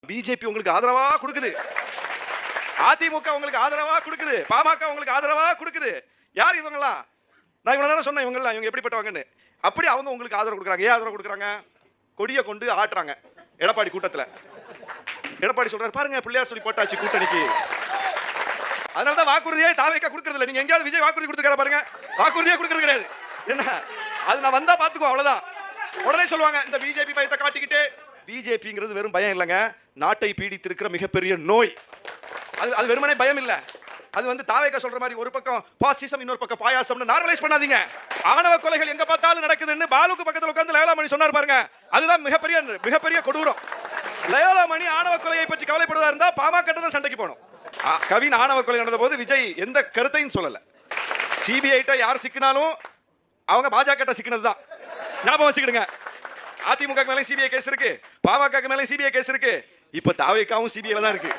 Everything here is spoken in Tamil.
பிஜேபி உங்களுக்கு ஆதரவா கொடுக்குது, அதிமுக உங்களுக்கு ஆதரவா கொடுக்குது, பாமக உங்களுக்கு ஆதரவா கொடுக்குது. யார் இவங்கலாம்? நான் இவ்வளவு நேரம் சொன்னேன் இவங்கலாம் இவங்க எப்படிப்பட்டவங்கன்னு. அப்படி அவங்க உங்களுக்கு ஆதரவு கொடுக்குறாங்க. ஏன் ஆதரவு கொடுக்குறாங்க? கொடியை கொண்டு ஆட்டுறாங்க எடப்பாடி கூட்டத்தில். எடப்பாடி சொல்றாரு பாருங்க பிள்ளையார் சொல்லி போட்டாச்சு கூட்டணிக்கு. அதனால தான் வாக்குறுதியே தாவேக்கா கொடுக்கறது இல்லை. நீங்க எங்கேயாவது விஜய் வாக்குறுதி கொடுத்துருக்காரு பாருங்க, வாக்குறுதியே கொடுக்கறது கிடையாது. என்ன அது நான் வந்தா பாத்துக்கோ அவ்வளவுதான். உடனே சொல்லுவாங்க இந்த பிஜேபி பயத்தை காட்டிக்கிட்டு. பிஜேபிங்கிறது வெறும் பயம் இல்லைங்க, நாட்டை பீடித்திருக்கிற மிகப்பெரிய நோய். அது வெறுமனே பயம் இல்ல. அது வந்து தாவேக்கா சொல்ற மாதிரி ஒரு பக்கம் பாசிசம் இன்னொரு பக்கம் பாயாசம்னு நார்மலைஸ் பண்ணாதீங்க. ஆணவ கொலைகள் எங்க பார்த்தாலும் நடக்குதுன்னு பாலுக்கு பக்கத்துல உட்கார்ந்து லயோலாமணி சொன்னார் பாருங்க. அதுதான் மிகப்பெரிய கொடூரம். லயோலாமணி ஆணவ கொலையை பற்றி கவலைப்படுவதா இருந்தா பாமக தான் சண்டைக்கு போகணும். கவின் ஆணவ கொலை நடந்த போது விஜய் எந்த கருத்தையும் சொல்லல. சிபிஐ யார் சிக்கினாலும் அவங்க பாஜக சிக்கினது தான். ஞாபகம் வச்சுக்கிடுங்க. அதிமுக மேலே சிபிஐ கேஸ் இருக்கு, பாமக மேலே சிபிஐ கேஸ் இருக்கு, இப்ப தாவேக்காவும் சிபிஐல தான் இருக்கு.